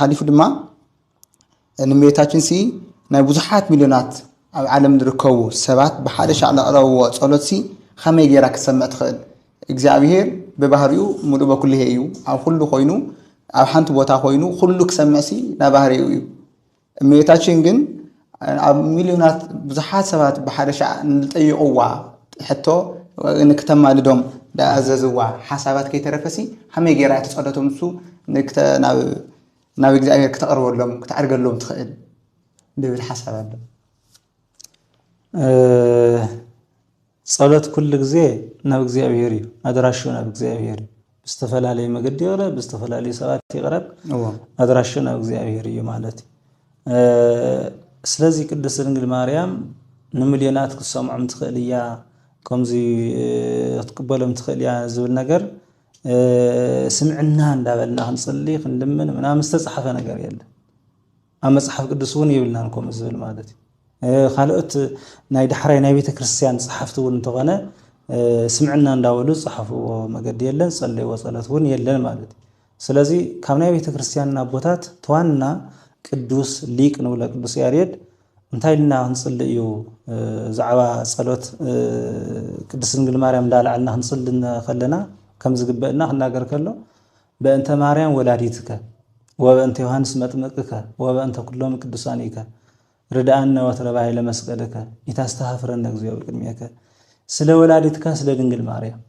حليف دما نميتاچن سي ናይ ብዙሓት ሚሊዮናት ኣብ ዓለም ዝርከቡ ሰባት በሓደ ሻዕላ ቀረብዎ ጸሎት ሲ ከመይ ጌራ ክሰምዕ ትኽእል እግዚአብሔር በባህሪው ሙሉ በኩል ይሄ እዩ ኣብ ሁሉ ኮይኑ ኣብ ሓንቲ ቦታ ኮይኑ ሁሉ ክሰምዕ ሲ ናይ ባህሪው እዩ እመቤታችን ግን ኣብ ሚሊዮናት ብዙሓት ሰባት በሓደ ሻዕ ንጠይቁዋ ሕቶ ንክተማልዶም ዳኣዘዝዋ ሓሳባት ከይተረፈሲ ከመይ ጌራ ተጸሎቶም እሱ ናብ እግዚአብሔር ከተቀርበሎም ከተዓርገሎም ትኽእል دبل حسب هذا صلاة كل جزء نبغى أبيري أدراشو نبغى أبيري بستفعل عليه مقدي غرب بستفعل عليه ساعات غرب أدراشو نبغى أبيري مالتي سلازي كده سرنجل مريم نمليونات قصة عم تخليها كم زي تقبلهم تخليها زول نجر سمعنا ندبلنا هنصلي خندمن من مستزحف نجر يلا أما صحف قدسون يبلنا نكون مزبل مالتي خالقت ناي دحري ناي بيت كريستيان صحفتون تغنى سمعنا نداولو صحفوا مقد يلن صلي وصلاتون يلن مالتي سلازي كم ناي بيت كريستيان نابوتات تواننا قدوس ليك نولا قدوس ياريد انتايلنا هنصليو زعوا صلوت قدس نقل مريم دال عنا هنصلي خلنا كم زقبنا هناقر كله بأنت مريم ولاديتك وبأنت يوحنس مطمقك وبأنت كلهم قدسانيك رداءنا وترباي لمسقلك يتستغفرن እግዚአብሔር ቅድሚያከ ስለ ወላዲትካ ስለ ድንግል ማርያም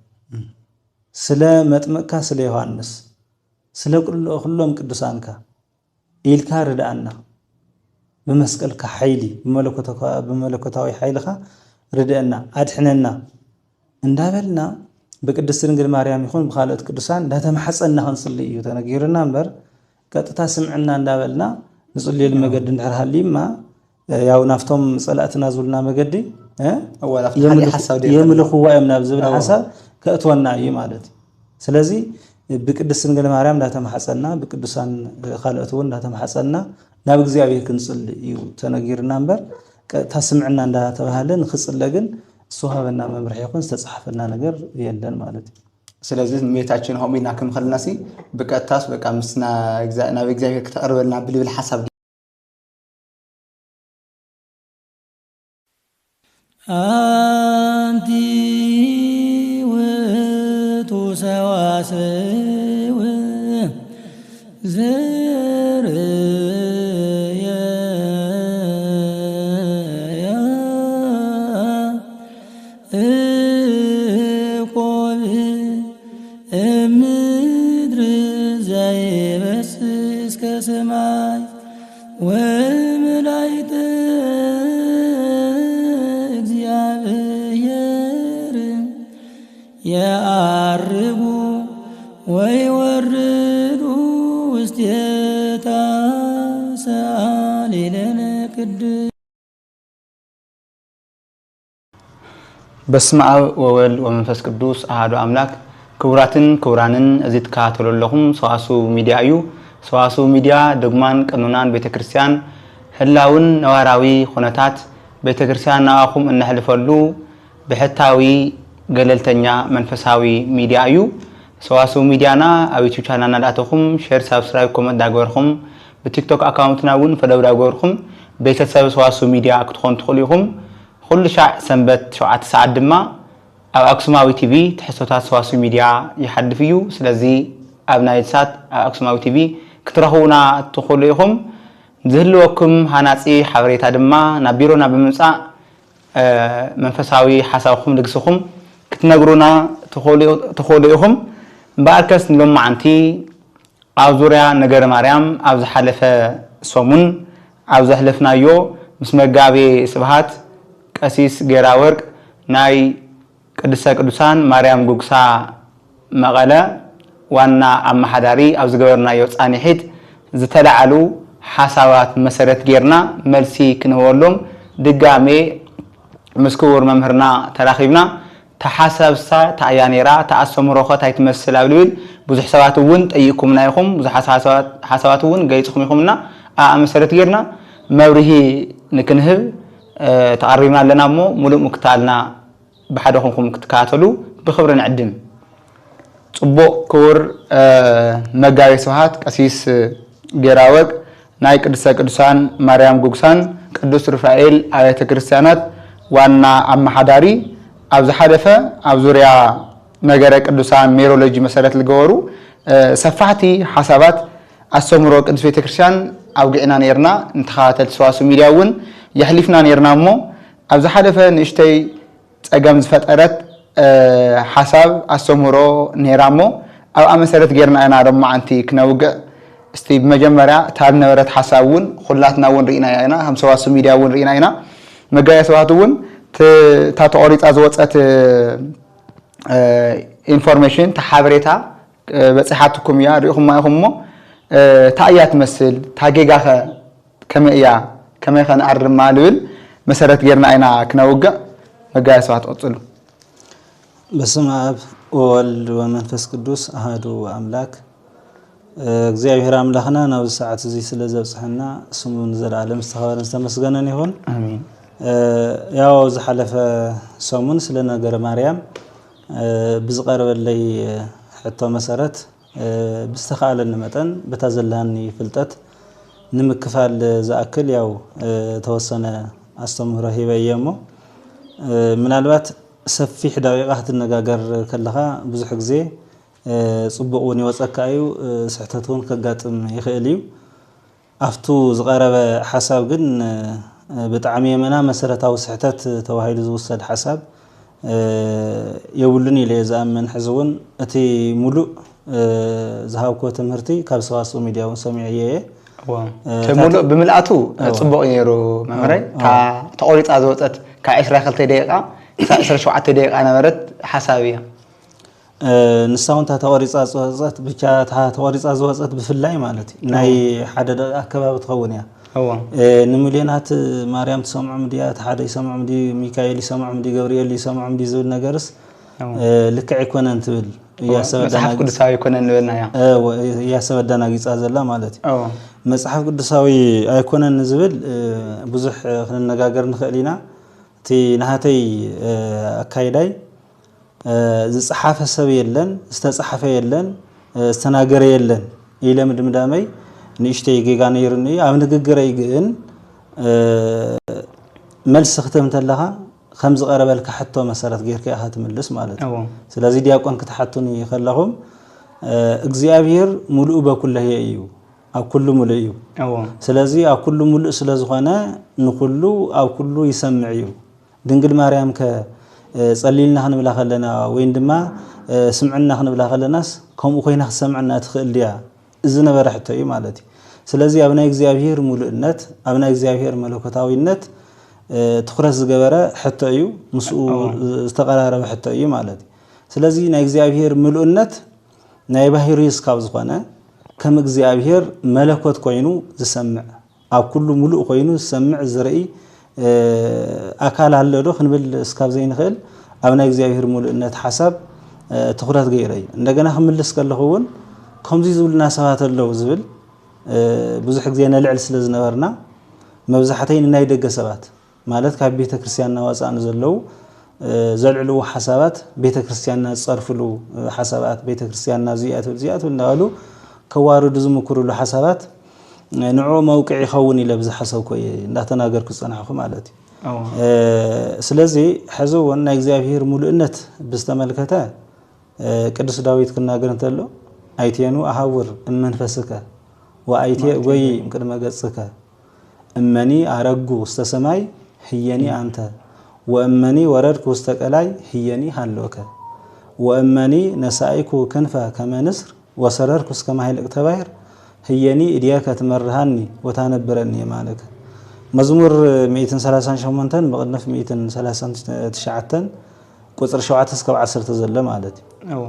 ስለ መጥመቅካ ስለ ዮሐንስ ስለ ሁሉም ቅዱሳንካ ኢልካ ርዳአና በመስቀልካ ኃይሊ በመለኮታዊ ኃይልካ ርዳአና አድሕነና እንዳበልና በቅድስት ድንግል ማርያም ይሁን በኻልኦት ቅዱሳን እንዳተማሐፀና ክንጽሊ እዩ ተነጊርና እንበር ቀጥታ ስምዕና እንዳበልና ንጽሊ ለመገድ እንድርሃሊማ ያው ናፍቶም ጸላእትና ዙልና መገዲ የምልኹዋ የምናብ ዝብል ሐሳብ ከእትወና እዩ ማለት ስለዚህ በቅድስት ድንግል ማርያም እንዳተማሐፀና በቅዱሳን ኻልኦት እንዳተማሐፀና ናብ እግዚአብሔር ክንጽሊ እዩ ተነጊርና እንበር ቀጥታ ስምዕና እንዳተባሃለን ክጽለግን ሱሃበና መምርሕ ይኹን ተጻሕፈና ነገር የለን ማለት ስለዚህ ሜታችን ሆሚና ከም خلናሲ በቀጥታስ በቃ ምስና ናብ እግዚአብሔር ከተቀርበልና ብልብል ሐሳብ አንቲ ውእቱ ሰዋስው ዘርየ ቆብ ምድር ዘይበስስ ከሰማይ ወመላእክት እግዚአብሔር ያርጉ ወይወርዱ ውስቴታ ሰአሊለነ ቅድስ በስመ አብ ወወልድ ወመንፈስ ቅዱስ አሐዱ አምላክ ክቡራትን ክቡራንን እዚህ ተካተሉለኩም ሰዋስው ሚዲያ እዩ ሰዋስው ሚዲያ ደግማን ቀኑናን ቤተክርስቲያን ህላውን ነዋራዊ ኹነታት ቤተክርስቲያን ናአኹም እንሕልፈሉ በሕታዊ ገለልተኛ መንፈሳዊ ሚዲያ እዩ ሰዋስው ሚዲያና ኣብ ዩቲዩብ ቻናልና ዳተኹም ሼር ሰብስክራይብ ኮመንት ዳገርኹም በቲክቶክ አካውንትና ውን ፈለው ዳገርኹም ቤተሰብ ሰዋስው ሚዲያ ክትኾኑ ትኽእሉ ኢኹም كل شيء سنبت شوعة ساعة دما أو أكسماوي تي في تحسوتات سواسي ميديا يحد فيو سلازي أبناء سات أكسماوي تي في كترهونا تخليهم ذهلوكم هناسي حوريت دما نبيرونا بمساء منفساوي حساوكم لقسوكم كتنقرونا تخليهم باركس نلوم عنتي أو زوريا نجار مريم أو زحلفة سومون أو زحلفنا يو مسمجابي سبهات أسيس جراورك ناي قدسة قدسان مريم جوكسا مغلا وانا أم حداري أو زجورنا يوصاني حيت زتلعلو حسابات مسرت جيرنا ملسي كنهولهم دقامي مسكور ممهرنا تراخيبنا تحسب سا تعيانيرا تأسم روخة تيتمثل أولول بزح حسابات ون أيكم نايكم بزح حسابات ون جايتكم يخمنا مسرت جيرنا موريه نكنهب تقربنا لنا ملء مكتالنا بحدهم كتكاتلو بخبر نعدم صبو كور مجاوي سوهات أسيس ጌራወቅ ናይ ቅድስተ ቅዱሳን ማርያም ጉግሳን ቅዱስ ሩፋኤል አብያተ ክርስቲያናት ዋና አማሐዳሪ ኣብ ዝሓለፈ ኣብ ዙርያ ነገረ ቅዱሳን ሜሮሎጂ መሰረት ልገበሩ ሰፋሕቲ ሓሳባት ኣስተምሮ ቅዱስ ቤተክርስቲያን ኣውግዕና ነርና እንተኻተል ሰዋስው ሚድያ እውን የሕሊፍና ነርና እሞ ኣብ ዝሓለፈ ንእሽተይ ፀገም ዝፈጠረት ሓሳብ ኣስተምሮ ነራ እሞ ኣብኣ መሰረት ጌርና ኢና ሎማዓንቲ ክነውግዕ እስቲ በመጀመርያ ታብ ነበረት ሓሳብ እውን ኩላትና እውን ርኢና ኢና ከም ሰዋስው ሚድያ እውን ርኢና ኢና መጋያ ሰባት እውን ተቆሪፃ ዝወፀት ኢንፎርሜሽን ተሓበሬታ በፅሓትኩም እያ ርኢኹም ማይኹም እሞ ታእያ ትመስል ታጌጋኸ ከመእያ ከመይ ኸንኣርማ ልብል መሰረት ጌርና ኢና ክነውግዕ መጋያ ሰባት ቀፅሉ በስመ አብ ወወልድ ወመንፈስ ቅዱስ አሐዱ አምላክ እግዚአብሔር አምላክና ናብ ሰዓት እዚ ስለ ዘብጽሕና ስሙ ንዘላለም ዝተኸበረን ዝተመስገነን ይሁን አሜን ያው ዝሓለፈ ሰሙን ስለ ነገረ ማርያም ብዝቀረበለይ ሕቶ መሰረት ብስተኻለኒ መጠን በታዘላኒ ፍልጠት ንምክፋል ዝኣክል ያው ተወሰነ አስተምህሮ ሂበየሞ ምናልባት ሰፊሕ ደቂቃ ክትነጋገር ከለኻ ብዙሕ ግዜ ጽቡቕ እውን ይወፀካ እዩ ስሕተት እውን ከጋጥም ይኽእል እዩ ኣፍቱ ዝቀረበ ሓሳብ ግን ብጣዕሚ የመና መሰረታዊ ስሕተት ተባሂሉ ዝውሰድ ሓሳብ የብሉን ኢለ ዝኣምን ሕዚ እውን እቲ ሙሉእ ዝሃብኮ ትምህርቲ ካብ ሰዋስው ሚድያ እውን ሰሚዐየ ሙሉእ ብምልኣቱ ጽቡቕ ነይሩ መምረይ ተቆሪፃ ዝወፀት ካብ 22 ደቂቃ 17 ደቂቃ ነበረት ሓሳብ እያ ንሳውን ተቆሪፃ ዝወፀት ብቻ ተቆሪፃ ዝወፀት ብፍላይ ማለት ናይ ሓደ ደቂቃ ከባቢ ትኸውን እያ ንምልዮናት ማርያም ተሰምዖም ድያ ተሓደ ይሰምዖም ዲ ሚካኤል ይሰምዖም ዲ ገብርኤል ይሰምዖም ዲ ዝብል ነገርስ ልክዕ ይኮነን ትብል መጽሐፍ ቅዱሳዊ ይኮነን ልበልና ያ ሰበዳና ጊጻ ዘላ ማለት እዩ መጽሐፍ ቅዱሳዊ ኣይኮነን ዝብል ብዙሕ ክንነጋገር ንኽእል ኢና እቲ ናሃተይ ኣካይዳይ ዝጽሓፈ ሰብ የለን ዝተጽሓፈ የለን ዝተናገረ የለን ኢለ ምድምዳመይ ንእሽተይ ጌጋ ነይሩኒ ኣብ ንግግረይ ግን መልስ ክትም ተለኻ ከም ዝቀረበልካ ሕቶ መሰረት ጌርካ ኢኻ ትምልስ ማለት እዩ ስለዚ ዲያቆን ክትሓቱኒ ከለኹም እግዚአብሔር ሙሉእ በኩለህ እዩ ኣብ ኩሉ ሙሉእ እዩ ስለዚ ኣብ ኩሉ ሙሉእ ስለ ዝኾነ ንኩሉ ኣብ ኩሉ ይሰምዕ እዩ ድንግል ማርያም ከጸሊልና ክንብላ ከለና ወይ ድማ ስምዕና ክንብላ ከለናስ ከምኡ ኮይና ክሰምዕና ትኽእል ዲያ እዚ ነበረ ሕቶ እዩ ማለት እዩ ስለዚ ኣብ ናይ እግዚአብሔር ሙሉእነት ኣብ ናይ እግዚአብሔር መለኮታዊነት ትኩረት ዝገበረ ሕቶ እዩ ምስኡ ዝተቀራረበ ሕቶ እዩ ማለት እዩ ስለዚ ናይ እግዚአብሔር ሙሉእነት ናይ ባህሪ ስካብ ዝኾነ ከም እግዚአብሔር መለኮት ኮይኑ ዝሰምዕ ኣብ ኩሉ ሙሉእ ኮይኑ ዝሰምዕ ዝርኢ ኣካል ኣለዶ ክንብል ስካብ ዘይንኽእል ኣብ ናይ እግዚአብሔር ሙሉእነት ሓሳብ ትኩረት ገይረይ እንደገና ክምልስ ከለኹ እውን ከምዚ ዝብልና ሰባት ኣለዉ ዝብል ብዙሕ ግዜ ነልዕል ስለ ዝነበርና መብዛሕተይ ናይ ደገ ሰባት ማለት ካብ ቤተ ክርስቲያንና ወፃእን ዘለዉ ዘልዕልዎ ሓሳባት ቤተ ክርስቲያንና ዝፀርፍሉ ሓሳባት ቤተ ክርስቲያንና ዝያቱ እንዳሉ ከዋርዱ ዝምክሩሉ ሓሳባት ንዑ መውቅዕ ይኸውን ኢለ ብዝሓሰብኮ እንዳተናገርኩ ዝፀናሕኩ ማለት እዩ ስለዚ ሕዚ እውን ናይ እግዚአብሔር ሙሉእነት ብዝተመልከተ ቅዱስ ዳዊት ክናገር እንተሎ ኣይቴኑ ኣሃውር እመንፈስከ ወአይቴ ወይ ቅድመ ገጽከ እመኒ አረጉ ውስተ ሰማይ ህየኒ አንተ ወእመኒ ወረድኩ ውስተ ቀላይ ህየኒ ሃሎከ ወእመኒ ነሳይኩ ክንፈ ከመ ንስር ወሰረርኩ እስከ ማይልቅ ተባይር ህየኒ እድያከ ትመርሃኒ ወታነብረኒ የማነከ መዝሙር 138 በቅንፍ 139 ቁጥር 7 እስከ 10 ዘለ ማለት እዩ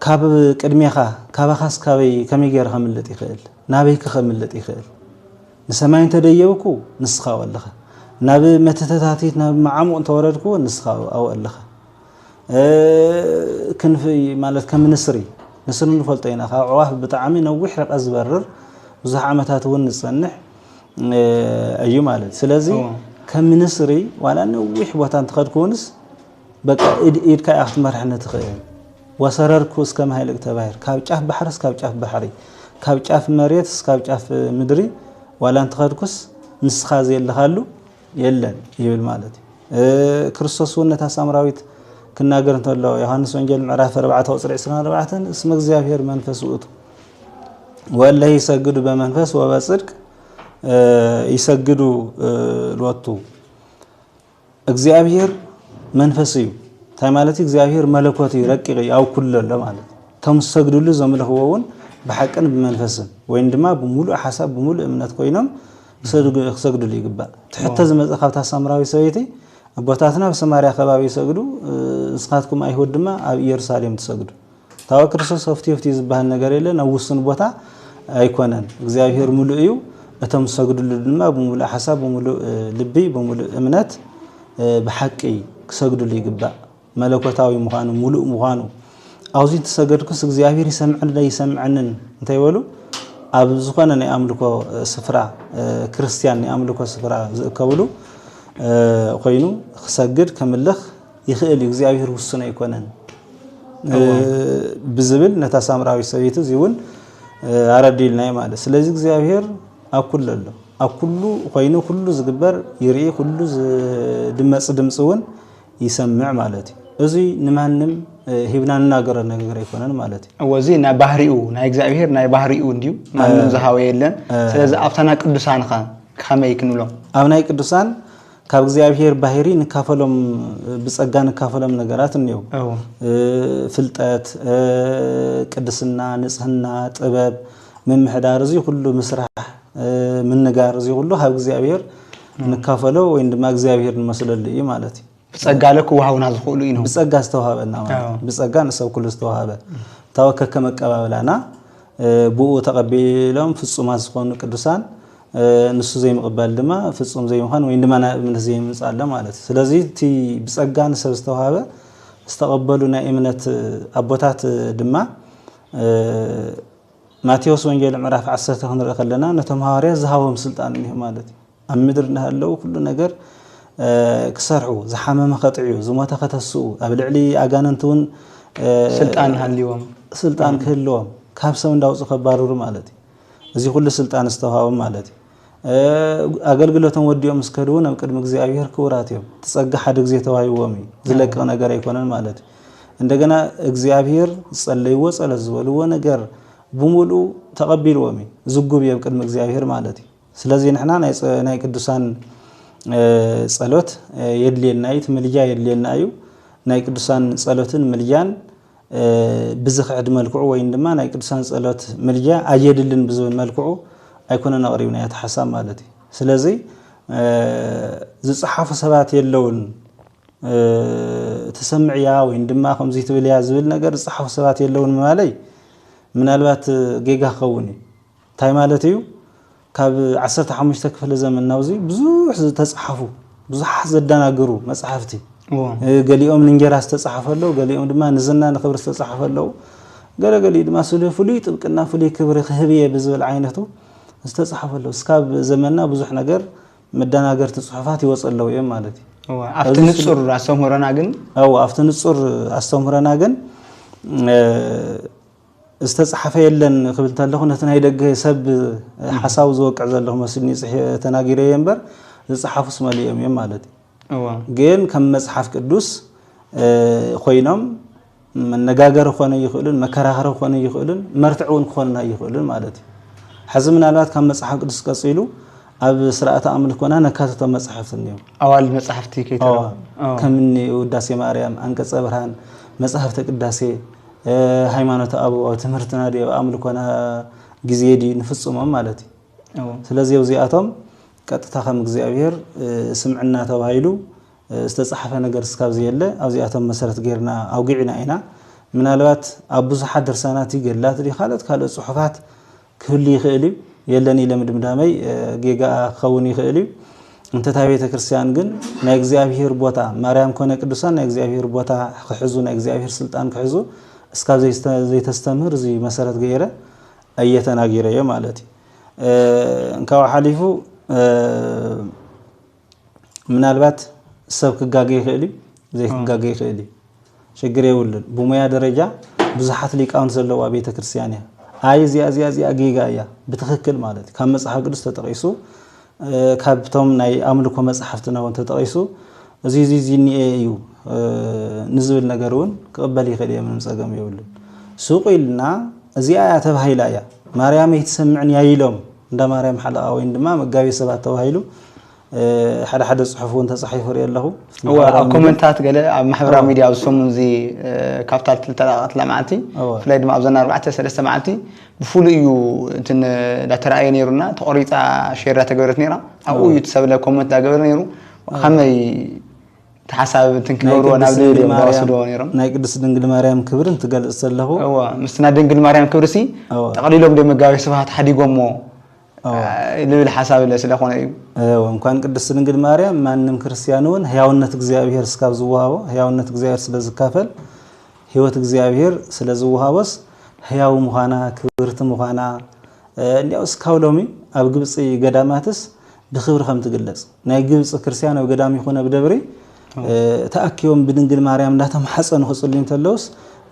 ካብ ቅድሜኻ ካባኻስ ካበይ ከመይ ጌርካ ምልጥ ይኽእል ናበይ ከመልጥ ይኽእል ንሰማይ ተደየብኩ ንስኻ ወለኻ ናብ መተታታቲት ናብ ማዓሙቅ ተወረድኩ ንስኻ ኣወለኻ ክንፍ ማለት ከም ንስሪ ንስሪ ንፈልጦ ኢና ካብ ዕዋፍ ብጣዕሚ ነዊሕ ርቀት ዝበርር ብዙሕ ዓመታት እውን ዝጸንሕ እዩ ማለት ስለዚ ከም ንስሪ ዋላ ነዊሕ ቦታ እንትኸድኩንስ በቃ ኢድካ ያኽት መርሕነት ትኽእል ወሰረርኩ እስከ ማይልቅ ተባይር ካብ ጫፍ ባሕርስ ካብ ጫፍ ባሕሪ ካብ ጫፍ መሬት እስካብ ጫፍ ምድሪ ዋላ እንትኸድኩስ ንስኻ ዘየለኻሉ የለን ይብል ማለት ክርስቶስ ወነታ ሳምራዊት ክናገር እንተሎ ዮሐንስ ወንጌል ምዕራፍ 4 ቁጥር 24 እስመ እግዚአብሔር መንፈስ ውእቱ ወለ ይሰግዱ በመንፈስ ወበጽድቅ ይሰግዱ ሎቱ እግዚአብሔር መንፈስ እዩ ታይ ማለት እግዚአብሔር መለኮት ይረቅቅ ያው ኩሉ ለማለት ከም ሰግዱሉ ዘምልኽዎውን بحقن بمنفسن وين دما بمولو حساب بمولو امنات كوينم سجدوا لي قبا حتى زمز خاوتا سامراوي سويتي بوتاتنا بسماريا خبابي يسجدوا اسخاتكم ايهود دما اب يرسالم تسجدوا تاو كريستوس فتي زبان ነገር የለን አውስን ቦታ አይኮነን እግዚአብሔር ሙሉ እዩ እተም ሰግዱሉ ድማ በሙሉ حساب በሙሉ ልቢ በሙሉ እምነት በሐቂ ሰግዱሉ ይግባ መለኮታዊ መሆኑ ሙሉ መሆኑ አውዚን ተሰገድኩስ እግዚአብሔር ይሰምዐንን እንታይ ይወሉ ኣብ ዝኾነ ናይ አምልኮ ስፍራ ክርስቲያን ናይ አምልኮ ስፍራ ዝከብሉ ኮይኑ ክሰግድ ከምልኽ ይኽእል እግዚአብሔር ውስነ ይኮነን ብዝብል ነታ ሳምራዊ ሰበይት እዚውን አረዲልናይ ማለት ስለዚህ እግዚአብሔር አኩለሎ አኩሉ ኮይኑ ሁሉ ዝግበር ይርኢ ሁሉ ድምጽውን ይሰምዕ ማለት እዚ ንማንም ሂብና እናገረ ነገር ይኮነን ማለት ወዚ ና ባህሪኡ ና እግዚአብሔር ና ባህሪኡ እንዲው ማንም ዘሃው የለን ስለዚህ አፍታና ቅዱሳን ከመይ ክንብሎ አብናይ ቅዱሳን ካብ እግዚአብሔር ባህሪ ንካፈሎም ብጸጋ ንካፈሎም ነገራት እንየው ፍልጠት ቅድስና ንጽህና ጥበብ መምሕዳር እዚ ሁሉ መስራህ ምንጋር እዚ ሁሉ ካብ እግዚአብሔር ንካፈለው ወይ እንደማ እግዚአብሔር እንመስለልይ ማለት بጸጋ ለኩ ወሃውና ዝኹሉ ኢኑ بጸጋ ዝተዋሃበና ማለት بጸጋ ንሰብ ኩሉ ዝተዋሃበ ተወከከ መቀባበላና ብኡ ተቀበሎም ፍጹማት ዝኾኑ ቅዱሳን ንሱ ዘይምቅበል ድማ ፍጹም ዘይምዃን ወይ እንደማ እምነት ዘይምጻለ ማለት ስለዚህ ቲ بጸጋ ንሰብ ዝተዋሃበ ዝተቀበሉ ናይ እምነት አቦታት ድማ ማቴዎስ ወንጌል ምዕራፍ 10 ክንርኢ ከለና ነቶም ሐዋርያት ዝሃቦም ስልጣን ነው ማለት ኣብ ምድር እንዳለው ሁሉ ነገር ክሰርሑ ዝሓመመ ኸጥዕዩ ዝሞተ ኸተስኡ ኣብ ልዕሊ ኣጋነንቱን ስልጣን ሃልዮም ስልጣን ክህልዎም ካብ ሰብ እንዳውጽ ከባረሩ ማለት እዚ ሁሉ ስልጣን ዝተዋሃቦም ማለት አገልግሎቶም ወዲዮም እስከዱን ኣብ ቅድሚ እግዚአብሔር ክብራት እዮም ተጸጋ ሓደ ግዜ ተዋይዎም ዝለቀ ነገር አይኮነን ማለት እንደገና እግዚአብሔር ጸለይዎ ጸሎት ዝበልዎ ነገር بمولو تقبلوا زغوب يبقدم እግዚአብሔር ማለት ስለዚህ ንحنا ናይ ቅዱሳን ጸሎት የድልየናይት ምልጃ የድልየናዩ ናይ ቅዱሳን ጸሎትን ምልጃን ብዝኽዕድ መልክዑ ወይ እንደማ ናይ ቅዱሳን ጸሎት ምልጃ አየድልን ብዙን መልክዑ አይኮነን አቅሪብና ያተሐሳብ ማለት ስለዚህ ዝጽሐፉ ሰባት የለውን ተሰምዕያ ወይ እንደማ ከምዚ ትብልያ ዝብል ነገር ዝጽሐፉ ሰባት የለውን ማለት ምናልባት ጌጋ ኸውኒ ታይ ማለት እዩ ካብ 15 ክፍለ ዘመን ናውዚ ብዙሕ ተጻሐፉ ብዙሕ ዘዳናገሩ መጽሐፍቲ ገሊኦም ንንጀራስ ተጻሐፈለው ገሊኦም ድማ ንዝና ንክብር ተጻሐፈለው ገለገሊ ድማ ስለፍሉ ጥብቅና ፍሉ ክብር ክህብየ ብዝብል ዓይነቱ ተጻሐፈለው እስካብ ዘመንና ብዙሕ ነገር መዳናገር ተጽሐፋት ይወጸለው እዮም ማለት አፍተ ንጹር አስተምረና ግን አፍተ ንጹር አስተምረና ግን استصحف يلن قبلت له نتنا يدغ سب حساب زوقع زله مسني تناغيره ينبر صحافو سماليم ማለት ግን ከም መጽሐፍ ቅዱስ ኮይኖም መነጋገር ሆነ ይخلن መከራከር ሆነ ይخلن መርትዑን ሆነ ይخلن ማለት حزم ምናልባት ከም መጽሐፍ ቅዱስ ቀጽሉ ኣብ ስርዓተ አምልኮና ነካተተ መጽሐፍት ነው አዋል መጽሐፍቲ ከይተራ ከምኒ ውዳሴ ማርያም አንቀጸ ብርሃን መጽሐፍተ ቅዳሴ ሃይማኖት አቡ ትምህርትና ዲው አምልኮና ግዚየዲ ንፍጽሞም ማለት ስለዚህ ወዚአቶም ቀጥታ ከም እግዚአብሔር ስምዕና ተባይሉ ዝተጻሐፈ ነገር እስካብዚ የለ አብዚአቶም መሰረት ገርና አውግዕና አይና ምናልባት አብዙ ሐደርሳናት ይገላት ዲኻለት ካለ ጽሑፋት ክህሊ ይኽእል የለኒ ለምድምዳመይ ጌጋ ኸውን ይኽእል እንተ ታቤተ ክርስቲያን ግን ናይ እግዚአብሔር ቦታ ማርያም ኮነ ቅዱሳን ናይ እግዚአብሔር ቦታ ክሕዙ ናይ እግዚአብሔር ስልጣን ክሕዙ እስካብ ዘይተስተምር እዚ መሰረት ገይረ አየተናገረ ማለት እንካው ሐሊፉ ምናልባት ሰብ ክጋገ ይኽእል ዘይ ክጋገ ይኽእል ችግር ይውልን በሙያ ደረጃ ብዙሓት ሊቃውንት ዘለዋ ቤተ ክርስቲያን ኣይ እዚኣ ጌጋያ ብትኽክል ማለት ካብ መጽሓፍ ቅዱስ ተጠቂሱ ካብቶም ናይ ኣምልኮ መጽሓፍቲ ነው ተጠቂሱ እዚ ኒኤ እዩ ንዝብል ነገሩን ክቅበል ይኽእል እዩ ምንም ፀገም የብሉን ሱቅ ኢልና እዚኣ ተባሂላ እያ ማርያም ይትሰምዕን ያይሎም እንዳ ማርያም ሓለቃ ወይ ድማ መጋቢ ሰባት ተባሂሉ ሓደ ጽሑፉን ተጻሒፉ የለኹ ኣብ ኮሜንታት ገለ ኣብ ማሕበራዊ ሚድያ ኣብሰሙን እዚ ካፒታል ተላቃት ለማዓንቲ ፍላይ ድማ ኣብዘና 4-3 መዓልቲ ብፍሉይ እዩ እንትን ዳተራእየ ነይሩና ተቆሪፃ ሼር ተገበረት ነይራ ኣብኡ እዩ ተሰብለ ኮሜንት ዳገበር ነይሩ ከመይ ተሓሳብ ትንክነብሮ ናብ ልብል ወስዶ ነይሮም ናይ ቅድስት ድንግል ማርያም ክብርን ትገልጽ ዘለኹ ምስና ድንግል ማርያም ክብርሲ ተቀሊሎም ደ መጋቢ ስብሐት ሓዲጎሞ ልብል ሓሳብ ስለኾነ እዩ እንኳን ቅድስት ድንግል ማርያም ማንም ክርስቲያኑን ህያውነት እግዚአብሔር እስካብ ዝወሃቦ ህያውነት እግዚአብሔር ስለዝካፈል ህይወት እግዚአብሔር ስለዝወሃቦስ ህያው ምዃና ክብርት ምዃና እንዲያው እስካብ ሎሚ ኣብ ግብጽ ገዳማትስ ብክብር ከም ትግለጽ ናይ ግብጽ ክርስቲያን ኣብ ገዳም ይኹነ ብደብሪ ተኣኪዮም ብድንግል ማርያም እንዳተም ሓጸን ክጽልዩ እንተለውስ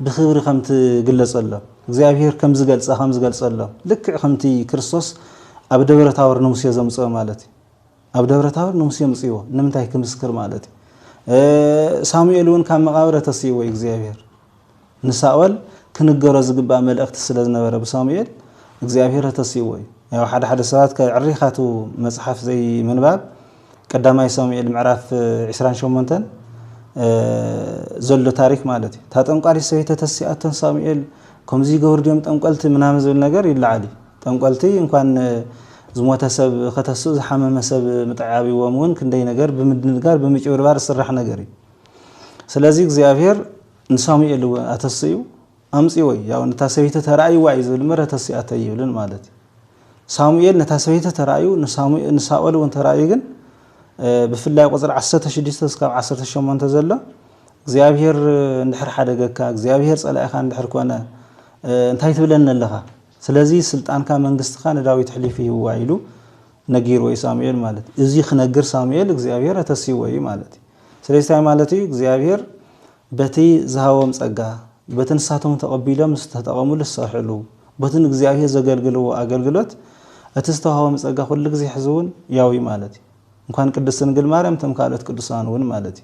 ብክብር ከም ትግለጸሎ እግዚአብሔር ከም ዝገልጸሎ ልክ ከምቲ ክርስቶስ ኣብ ደብረ ታቦር ንሙሴ ዘምጽኦ ማለት ኣብ ደብረ ታቦር ንሙሴ ምጽኦ ንምንታይ ክምስክር ማለት ሳሙኤል ውን ካብ መቃብር ተስይዎ እግዚአብሔር ንሳኦል ክንገሮ ዝግባ መልእክት ስለዝነበረ ብሳሙኤል እግዚአብሔር ተስይዎ ያው ሓደ ሰባት ከዕሪኻቱ መጽሐፍ ዘይ ምንባብ ቀዳማይ ሳሙኤል ምዕራፍ 28 ዘሎ ታሪክ ማለት ታጠንቋሪ ሰበይተ ተስይኣተን ሳሙኤል ከምዚ ገወርዲዮም ጠንቆልቲ ምናምን ዝብል ነገር ይላዓሊ ጠንቆልቲ እንኳን ዝሞተ ሰብ ከተሱ ዝሓመመ ሰብ ምጥዓቢዎም ውን ክንደይ ነገር ብምድንጋር ብምጭብርባር ስራሕ ነገር እዩ ስለዚህ እግዚአብሔር ንሳሙኤል አተስዩ አምጽዮ ያው ነታ ሰበይተ ተራእዩ ዋይ ዝብል ምረ ተስይኣተ ይብልን ማለት ሳሙኤል ነታ ሰበይተ ተራእዩ ንሳኦል ውን ተራእዩ ግን ብፍላይ ቁጥር 16 እስከ 18 ዘሎ እግዚአብሔር እንድሕር ሓደገካ እግዚአብሔር ጸላእኻ እንድሕር ኮነ እንታይ ትብለና ኣለኻ ስለዚህ ስልጣንካ መንግስትካ ለዳዊት ሕሊፍ ይዋይሉ ነጊር ወይ ሳሙኤል ማለት እዚ ክነግር ሳሙኤል እግዚአብሔር ተስይዎ ማለት ስለዚህ ታይ ማለት እዩ እግዚአብሔር በቲ ዝሃቦም ጸጋ በትንሳቶም ተቀቢሎም ዝተጠቀሙሉ ዝሰርሕሉ በትን እግዚአብሔር ዘገልግልዎ አገልግሎት እቲ ዝተሃቦም ጸጋ ሁሉ ግዜ ሕዝውን ያዊ ማለት እንኳን ቅድስት ድንግል ማርያም ተምካለት ቅዱሳን ውን ማለት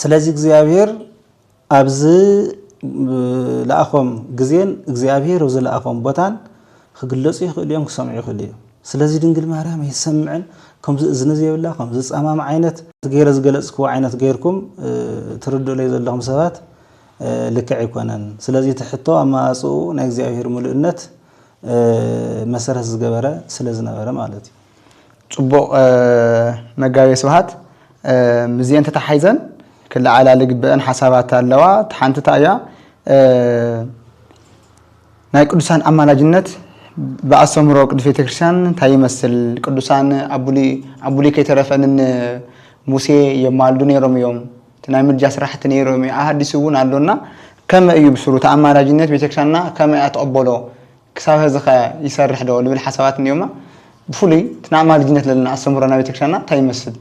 ስለዚህ እግዚአብሔር አብዝ ለአኹም ግዜን እግዚአብሔር ወዘለአኹም ቦታን ክግለጹ ይኽእልዮም ክሰምዑ ይኽእልዮም ስለዚህ ድንግል ማርያም ይሰምዕን ከምዚ እዝነዚ ይብላ ከምዚ ጻማም ዓይነት ገይረ ዝገለጽክዎ ዓይነት ገይርኩም ትርድኡ ላይ ዘለኹም ሰባት ልክዕ ይኮነን ስለዚህ ትሕቶ አማጽኡ ናይ እግዚአብሔር ሙሉእነት መሰረት ዝገበረ ስለዝነበረ ማለት እዩ ጽቡቕ መጋቢ ስብሐት ምዚን ተታሓይዘን ክላዓላ ልግበአን ሓሳባት ኣለዋ ተሓንትታ እያ ናይ አማላጅነት በአስተምሮ ቅዱስ ቤተክርስቲያን እንታይ ይመስል ቅዱሳን አቡሊ ከይተረፈንን ሙሴ የማልዱ ነይሮም እዮም ናይ ምልጃ ስራሕቲ ነይሮም አሐዲስ ውን አሎና ከመ እዩ ብስሩ ተአማላጅነት ቤተክርስቲያንና ከመ ያተቀበሎ ክሳብ ህዝኸ ይሰርሕ ዶ ልብል ሓሳባት ነይማ ብፍሉይ ተአማላጅነት ለና አስተምሮና ቤተክርስቲያንና እንታይ ይመስል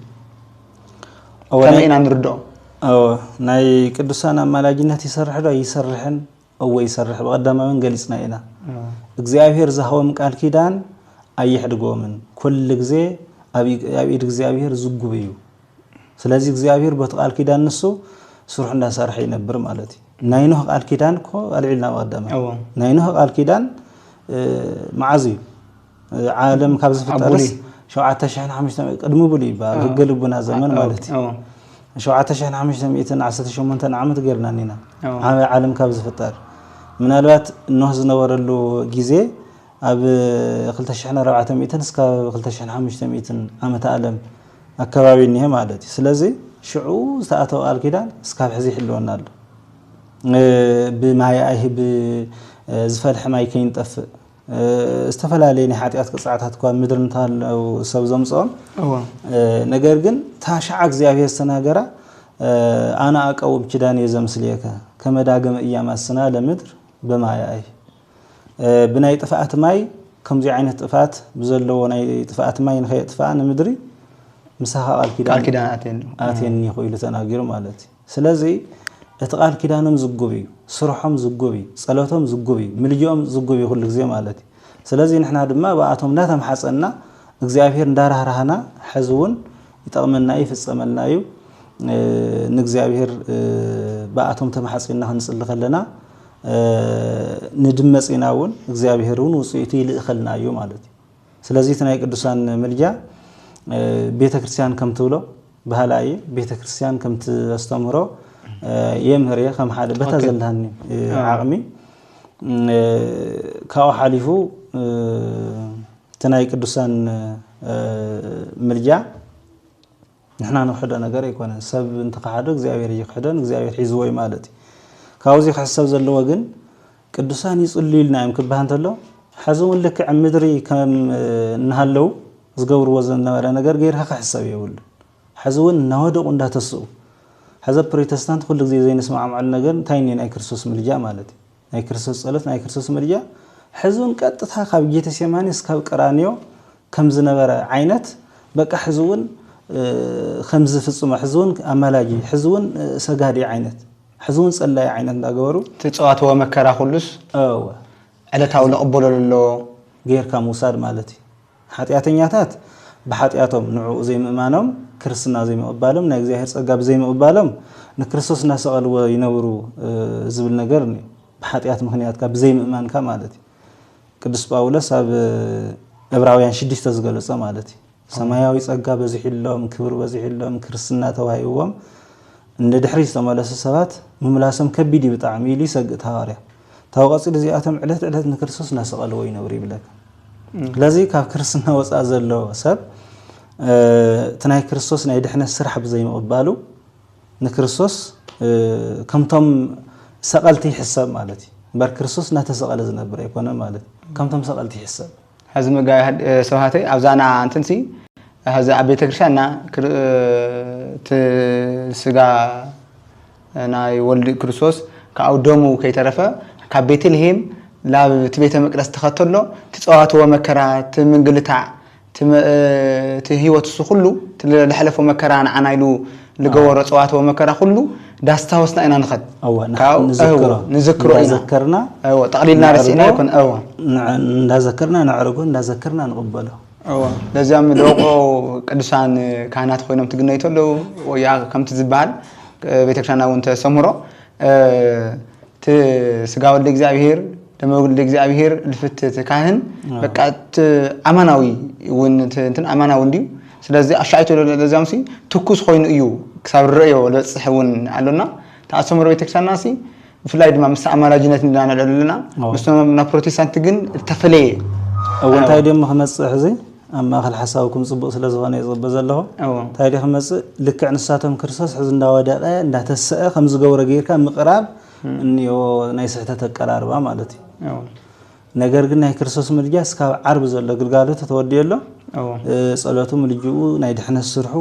ከመ ኢና ንርድኦ ናይ ቅዱሳን አማላጅነት ይሰርሕ ዶ ይሰርሕን ወይ ይሰርሕ በቀዳማውን ገልጽና ኢና እግዚአብሔር ዝሃቦም ቃል ኪዳን አይሕድጎምን ኩሉ ግዜ ኣብ ኢድ እግዚአብሔር ዝጉብ እዩ ስለዚህ እግዚአብሔር በቃል ኪዳን ንሱ ስሩሕ እንዳሰርሕ ይነብር ማለት እዩ ናይ ኖህ ቃል ኪዳን ኮ አልዒልና በቀዳማ ናይ ኖህ ቃል ኪዳን መዓዝ እዩ ዓለም ካብ ዝፍጠርስ 7500 ቅድሙ ብሉ ይባል ግገልቡና ዘመን ማለት እዩ 7518 ዓመት ገርና ኒና ዓለም ካብ ዝፍጠር ምናልባት ኖህ ዝነበረሉ ጊዜ ኣብ 2400 እስከ 2500 ዓመት ዓለም አካባቢ ነው ማለት ስለዚህ ሽዑ ዝተኣተው ቃል ኪዳን እስካብ ሕዚ ይሕልወና ኣሎ ብማይ አይብ ዝፈልሕ ማይ ከይንጠፍ استفلالي نحاتي أتقطعات كوا مدرن تال أو سبزم صام ነገር ግን ታሻዕ እግዚአብሔር ሰናገራ አና አቀውም ኪዳን የዘምስልየከ ከመዳገም እያማስና ለምድር በማያይ ብናይ ጥፋት ማይ ከምዚ አይነት ጥፋት በዘለው ናይ ጥፋት ማይ ንኸይ ጥፋን ምድሪ ምሳኻ ቃል ኪዳን አቴን ይቆይሉ ተናገሩ ማለት ስለዚህ اتقال كدانم زغوبي سرحهم زغوبي صلاتهم زغوبي ملجيهم زغوبي كل غزي مالتي ስለዚህ ንሕና ድማ በአቶም ናተም ሓጸና እግዚአብሔር እንዳራራሃና ሕዝውን ይጠቅመና ይፍጸመልና እዩ ንእግዚአብሔር በአቶም ተማሐጽና ህንጽል ከለና ንድመጽናውን እግዚአብሔርን ውጽኢቱ ይልእኸልና እዩ ማለት ስለዚህ ተናይ ቅዱሳን መልጃ ቤተክርስቲያን ከምትብሎ ባህላዊ ቤተክርስቲያን ከምትስተምሮ የምህር ከም ሓደ በተዘልሃኒ ዓቅሚ ካው ሓሊፉ ተናይ ቅዱሳን መልጃ ንሕና ንሕደ ነገር ይኮነ ሰብ እንተኻደ እግዚአብሔር ይኽደን እግዚአብሔር ሒዝወይ ማለት ካውዚ ክሕሰብ ዘለዎ ግን ቅዱሳን ይጽልዩልናዮም ክባህ እንተሎ ሓዘውን ልክዕ ምድሪ ከም እንሃለው ዝገብርዎ ዝነበረ ነገር ገይርካ ክሕሰብ ይውል ሓዘውን እናወደቁ እንዳተስኡ ሓዘ ፕሮቴስታንት ኩሉ ግዜ ዘይንስማዓምዓሉ ነገር እንታይ ናይ ክርስቶስ መልጃ ማለት ናይ ክርስቶስ ጸሎት ናይ ክርስቶስ መልጃ حزون قطتها خاب جيتسيماني اسكاب قرانيو كم زنبره عينت بقى حزون خمس فصوم حزون املاجي حزون سغادي عينت حزون صلاي عينت داغورو تصوات ومكرا خلص علتاو لقبللو غير كموساد مالتي حطياتنياتات بحطياتهم نعو زي مامانهم ክርስትና ዘይመባለም ናይ እግዚአብሔር ጸጋብ ዘይመባለም ንክርስቶስ ናሰቀልዎ ይነብሩ ዝብል ነገር ነው በኃጢአት ምክንያት ካብ ዘይመማንካ ማለት ቅዱስ ጳውሎስ ኣብ ዕብራውያን 6 ተዝገለጸ ማለት ሰማያዊ ጸጋ በዚህሎም ክብር በዚህሎም ክርስትና ተዋይዎም እንደ ድሕሪ ተመለሰ ሰባት መምላሰም ከቢድ ይብጣም ኢሊ ሰግጥ ሐዋርያ ታውቀጽ ለዚያተም ዕለት ዕለት ንክርስቶስ ናሰቀልዎ ይነብሩ ይብለካ ለዚህ ካብ ክርስትና ወጻ ዘሎ ሰብ تناي كريستوس ناي دحنا سرح بزي مقبالو نكريستوس كمتم سقلتي حساب مالتي بار كريستوس ناتسقل زنبر يكون مالتي كمتم سقلتي حساب هذا مغاي سوهاتي ابزانا انتنسي هذا ابيت كريستيانا تسغا ناي ولد كريستوس كاودمو كيترفه كبيتلهم لا تبيت مقدس تختلو تصوات ومكرا تمنغلتا تهيوت كله لحلفوا مكران عنايلو لجور صوات ومكرا كله داستاوسنا إنا نخد نذكرنا تقليلنا رسينا يكون نذكرنا نعرفه نذكرنا نقبله لازم لوقو قدسان كانت خوينم تغنيتو لو ويا كم تزبال بيتكشانا وانت سمرو تسغاو لእግዚአብሔር ደመወል ለእግዚአብሔር ልፍት ካህን በቃ አማናዊ ወንትን አማናዊ እንዲ ስለዚህ አሻይቶ ለዛምሲ ትኩስ ሆይኑ እዩ ክሳብረዮ ለጽሕውን አለና ታሰምሮ ቤተክርስቲያናሲ ፍላይ ድማ ምስ አማራጅነት እንዳናለልና ምስና ፕሮቴስታንት ግን ተፈለየ ወንታይ ደም መጽሕ እዚ አማ خل حسابكم ጽቡቅ ስለዝሆነ ይጽበ ዘለዎ ታዲያ መጽ ልክ ንሳተም ክርስቶስ ሕዝ እንዳወደቀ እንዳተሰአ ከም ዝገብረ ጌርካ ምቅራብ እንዮ ናይ ስህተት ተቀራርባ ማለት ነገር ግን ናይ ክርስቶስ መልጃ እስከ ዓርብ ዘሎ ግልጋሎት ተወዲየሎ ጸሎቱ መልጅኡ ናይ ድሕነት ስርሑ